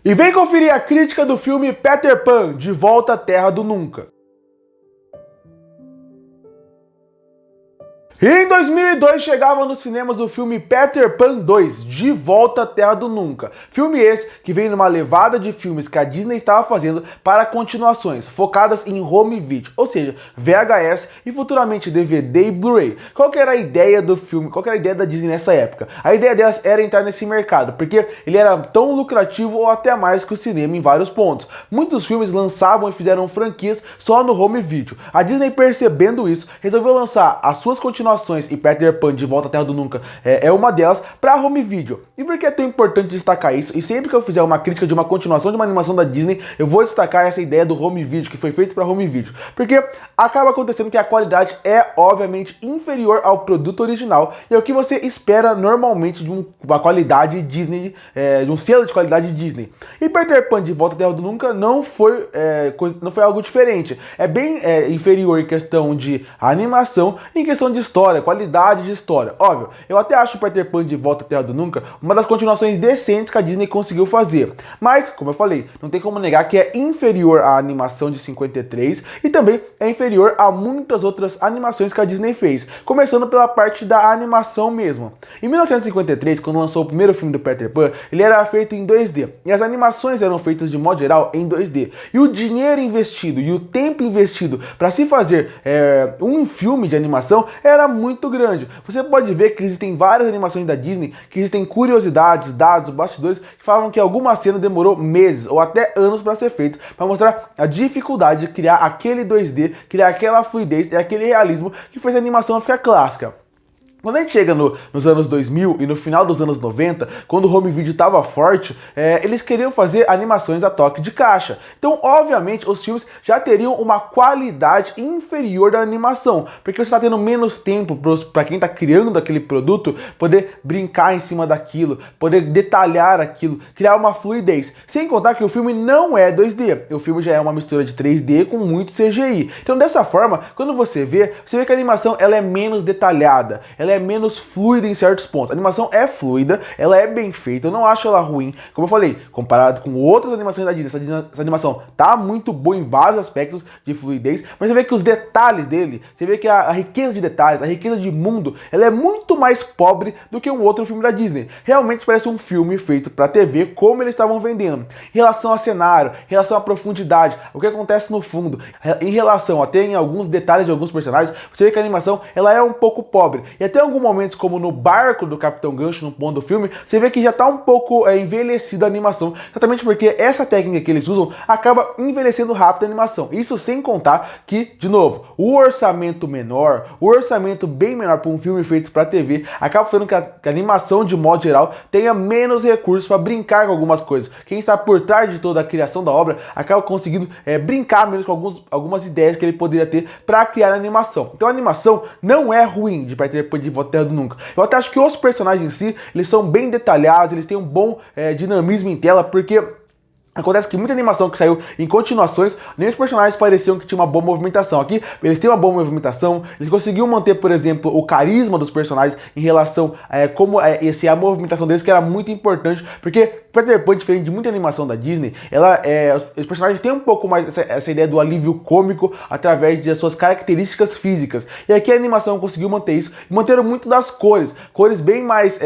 E vem conferir a crítica do filme Peter Pan, De Volta à Terra do Nunca. E em 2002 chegava nos cinemas o filme Peter Pan 2, De Volta à Terra do Nunca. Filme esse que vem numa levada de filmes que a Disney estava fazendo para continuações, focadas em home video, ou seja, VHS e futuramente DVD e Blu-ray. Qual que era a ideia do filme? Qual que era a ideia da Disney nessa época? A ideia delas era entrar nesse mercado, porque ele era tão lucrativo ou até mais que o cinema em vários pontos. Muitos filmes lançavam e fizeram franquias só no home video. A Disney, percebendo isso, resolveu lançar as suas continuações, e Peter Pan De Volta à Terra do Nunca é uma delas, para home video. E por que é tão importante destacar isso? E sempre que eu fizer uma crítica de uma continuação de uma animação da Disney, eu vou destacar essa ideia do home video, que foi feito para home video. Porque acaba acontecendo que a qualidade é, obviamente, inferior ao produto original, e é o que você espera normalmente de uma qualidade Disney, de um selo de qualidade Disney. E Peter Pan De Volta à Terra do Nunca não foi algo diferente. É bem inferior em questão de animação e em questão de história, qualidade de história. Óbvio, eu até acho o Peter Pan De Volta à Terra do Nunca uma das continuações decentes que a Disney conseguiu fazer. Mas, como eu falei, não tem como negar que é inferior à animação de 53 e também é inferior a muitas outras animações que a Disney fez, começando pela parte da animação mesmo. Em 1953, quando lançou o primeiro filme do Peter Pan, ele era feito em 2D e as animações eram feitas de modo geral em 2D. E o dinheiro investido e o tempo investido para se fazer um filme de animação era muito grande. Você pode ver que existem várias animações da Disney, que existem curiosidades, dados, bastidores, que falam que alguma cena demorou meses ou até anos para ser feita, para mostrar a dificuldade de criar aquele 2D, criar aquela fluidez e aquele realismo que fez a animação ficar clássica. Quando a gente chega nos anos 2000 e no final dos anos 90, quando o home video estava forte, eles queriam fazer animações a toque de caixa. Então, obviamente, os filmes já teriam uma qualidade inferior da animação, porque você está tendo menos tempo para quem está criando aquele produto poder brincar em cima daquilo, poder detalhar aquilo, criar uma fluidez. Sem contar que o filme não é 2D, o filme já é uma mistura de 3D com muito CGI. Então, dessa forma, quando você vê que a animação ela é menos detalhada, ela é menos fluida em certos pontos. A animação é fluida, ela é bem feita, eu não acho ela ruim. Como eu falei, comparado com outras animações da Disney, essa animação tá muito boa em vários aspectos de fluidez, mas você vê que os detalhes dele, você vê que a riqueza de detalhes, a riqueza de mundo, ela é muito mais pobre do que um outro filme da Disney. Realmente parece um filme feito para TV, como eles estavam vendendo. Em relação a cenário, em relação à profundidade, o que acontece no fundo, em relação até em alguns detalhes de alguns personagens, você vê que a animação ela é um pouco pobre. E até alguns momentos, como no barco do Capitão Gancho, no ponto do filme, você vê que já está um pouco envelhecida a animação, exatamente porque essa técnica que eles usam acaba envelhecendo rápido a animação. Isso sem contar que, de novo, o orçamento menor, o orçamento bem menor para um filme feito para TV, acaba fazendo que a animação, de modo geral, tenha menos recursos para brincar com algumas coisas. Quem está por trás de toda a criação da obra acaba conseguindo brincar menos com algumas ideias que ele poderia ter para criar a animação. Então a animação não é ruim de Peter Pan De Volta à Terra do Nunca. Eu até acho que os personagens em si, eles são bem detalhados, eles têm um bom dinamismo em tela, porque acontece que muita animação que saiu em continuações, nem os personagens pareciam que tinham uma boa movimentação. Aqui, eles têm uma boa movimentação, eles conseguiam manter, por exemplo, o carisma dos personagens em relação a movimentação deles, que era muito importante, porque Peter Pan, diferente de muita animação da Disney, os personagens têm um pouco mais essa ideia do alívio cômico através de suas características físicas. E aqui a animação conseguiu manter isso, e manteram muito das cores bem mais,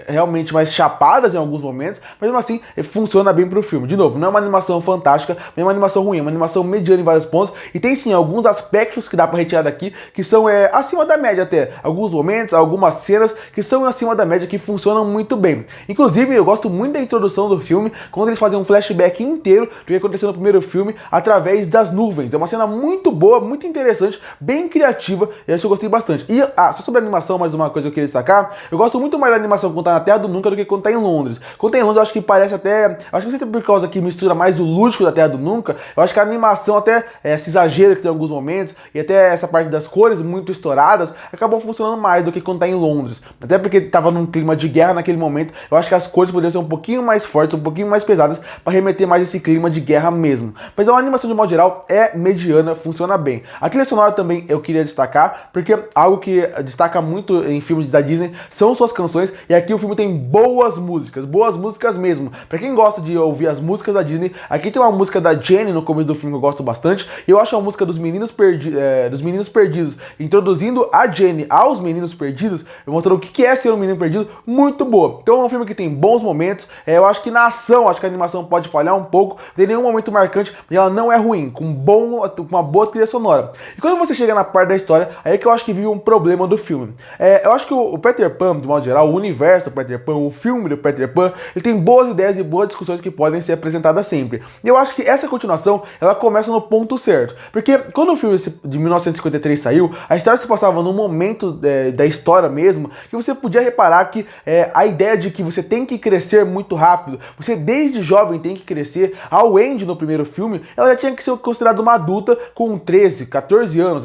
realmente mais chapadas em alguns momentos, mas mesmo assim funciona bem pro filme. De novo, não é uma animação fantástica, nem uma animação ruim, é uma animação mediana em vários pontos, e tem sim alguns aspectos que dá pra retirar daqui, que são acima da média até. Alguns momentos, algumas cenas que são acima da média, que funcionam muito bem. Inclusive, eu gosto muito da introdução do filme, quando eles fazem um flashback inteiro do que aconteceu no primeiro filme, através das nuvens. É uma cena muito boa, muito interessante, bem criativa, e isso eu gostei bastante. E, só sobre a animação, mais uma coisa que eu queria destacar, eu gosto muito mais da animação quando tá na Terra do Nunca do que quando tá em Londres. Quando tá em Londres, eu acho que parece até... Acho que não sei se é por causa que que mistura mais o lúdico da Terra do Nunca, eu acho que a animação até se exagera que tem alguns momentos, e até essa parte das cores muito estouradas, acabou funcionando mais do que quando tá em Londres. Até porque tava num clima de guerra naquele momento, eu acho que as cores poderiam ser um pouquinho mais fortes, um pouquinho mais pesadas, para remeter mais esse clima de guerra mesmo. Mas a animação de modo geral é mediana, funciona bem. A trilha sonora também eu queria destacar, porque algo que destaca muito em filmes da Disney são suas canções, e aqui o filme tem boas músicas mesmo. Pra quem gosta de ouvir as músicas da Disney, aqui tem uma música da Jenny no começo do filme que eu gosto bastante, e eu acho a música dos Meninos Perdidos, introduzindo a Jenny aos Meninos Perdidos, mostrando o que é ser um menino perdido, muito boa. Então é um filme que tem bons momentos, eu acho que na ação, acho que a animação pode falhar um pouco, não tem nenhum momento marcante, mas ela não é ruim, com uma boa trilha sonora. E quando você chega na parte da história, aí é que eu acho que vive um problema do filme. Eu acho que o Peter Pan, de modo geral, o universo do Peter Pan, o filme do Peter Pan, ele tem boas ideias e boas discussões que podem ser apresentadas sempre. E eu acho que essa continuação, ela começa no ponto certo. Porque quando o filme de 1953 saiu, a história se passava num momento da história mesmo, que você podia reparar que a ideia de que você tem que crescer muito rápido, você desde jovem tem que crescer, a Wendy no primeiro filme, ela já tinha que ser considerada uma adulta com 13, 14 anos,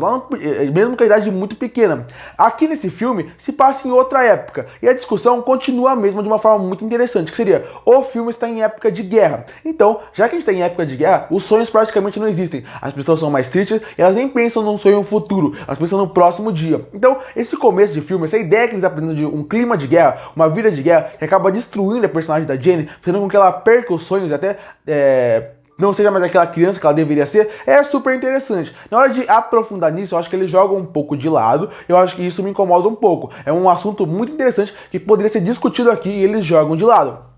mesmo com a idade muito pequena. Aqui nesse filme se passa em outra época, e a discussão continua a mesma de uma forma muito interessante, que seria, o filme está em época de guerra. Então, já que a gente está em época de guerra, os sonhos praticamente não existem. As pessoas são mais tristes e elas nem pensam num sonho futuro, elas pensam no próximo dia. Então, esse começo de filme, essa ideia que eles apresentam de um clima de guerra, uma vida de guerra, que acaba destruindo a personagem da Jenny, fazendo com que ela perca os sonhos e até não seja mais aquela criança que ela deveria ser, é super interessante. Na hora de aprofundar nisso, eu acho que eles jogam um pouco de lado, eu acho que isso me incomoda um pouco. É um assunto muito interessante que poderia ser discutido aqui e eles jogam de lado.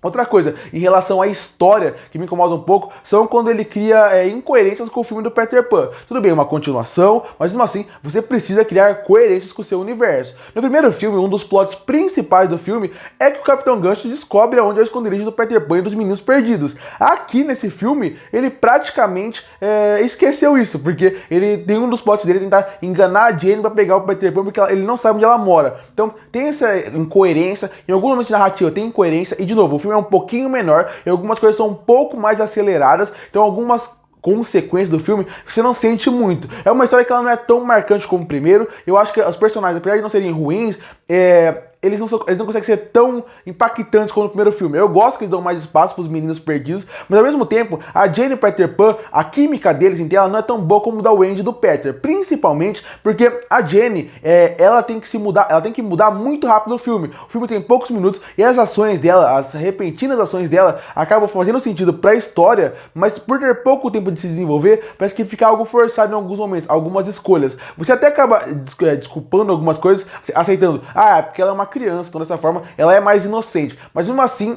Outra coisa, em relação à história, que me incomoda um pouco, são quando ele cria incoerências com o filme do Peter Pan. Tudo bem, uma continuação, mas mesmo assim, você precisa criar coerências com o seu universo. No primeiro filme, um dos plots principais do filme é que o Capitão Gancho descobre onde é o esconderijo do Peter Pan e dos Meninos Perdidos. Aqui, nesse filme, ele praticamente esqueceu isso, porque ele tem um dos plots dele tentar enganar a Jane pra pegar o Peter Pan, porque ele não sabe onde ela mora. Então, tem essa incoerência, em algum momento de narrativa tem incoerência, e de novo, o filme é um pouquinho menor e algumas coisas são um pouco mais aceleradas, então algumas consequências do filme você não sente muito. É uma história que ela não é tão marcante como o primeiro. Eu acho que os personagens, apesar de não serem ruins, eles não conseguem ser tão impactantes como no primeiro filme. Eu gosto que eles dão mais espaço para os Meninos Perdidos, mas ao mesmo tempo, a Jane e o Peter Pan, a química deles em tela não é tão boa como da Wendy e do Peter, principalmente porque a Jane, ela tem que mudar muito rápido no filme. O filme tem poucos minutos e as ações dela, as repentinas ações dela, acabam fazendo sentido para a história, mas por ter pouco tempo de se desenvolver, parece que fica algo forçado em alguns momentos, algumas escolhas. Você até acaba desculpando algumas coisas, aceitando, porque ela é uma criança, então dessa forma ela é mais inocente. Mas mesmo assim,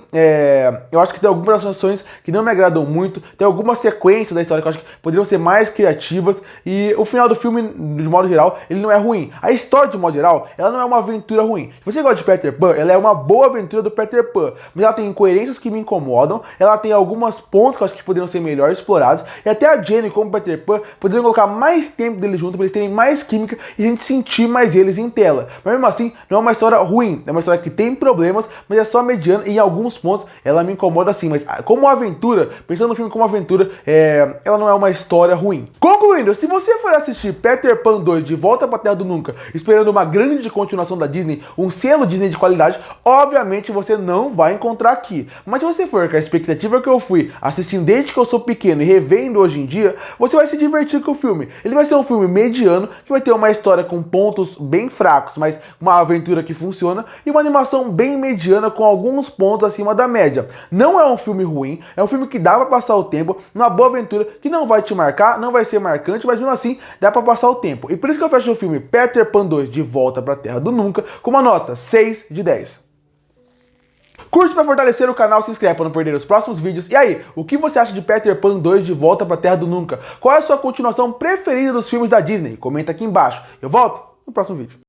eu acho que tem algumas ações que não me agradam muito, tem algumas sequências da história que eu acho que poderiam ser mais criativas, e o final do filme, de modo geral, ele não é ruim. A história, de modo geral, ela não é uma aventura ruim. Se você gosta de Peter Pan, ela é uma boa aventura do Peter Pan, mas ela tem incoerências que me incomodam, ela tem algumas pontos que eu acho que poderiam ser melhor explorados, e até a Jenny como Peter Pan poderiam colocar mais tempo deles juntos, para eles terem mais química e a gente sentir mais eles em tela. Mas mesmo assim, não é uma história ruim, é uma história que tem problemas, mas é só mediana, e em alguns pontos ela me incomoda assim. Mas como aventura, pensando no filme como aventura, ela não é uma história ruim. Concluindo, se você for assistir Peter Pan 2 de Volta pra Terra do Nunca, esperando uma grande continuação da Disney, um selo Disney de qualidade, obviamente você não vai encontrar aqui. Mas se você for com a expectativa que eu fui, assistindo desde que eu sou pequeno e revendo hoje em dia, você vai se divertir com o filme. Ele vai ser um filme mediano, que vai ter uma história com pontos bem fracos, mas uma aventura que funciona, e uma animação bem mediana com alguns pontos acima da média. Não é um filme ruim, é um filme que dá pra passar o tempo, uma boa aventura que não vai te marcar, não vai ser marcante, mas mesmo assim dá pra passar o tempo. E por isso que eu fecho o filme Peter Pan 2 de Volta pra Terra do Nunca com uma nota 6 de 10. Curte para fortalecer o canal, se inscreve para não perder os próximos vídeos. E aí, o que você acha de Peter Pan 2 de Volta pra Terra do Nunca? Qual é a sua continuação preferida dos filmes da Disney? Comenta aqui embaixo. Eu volto no próximo vídeo.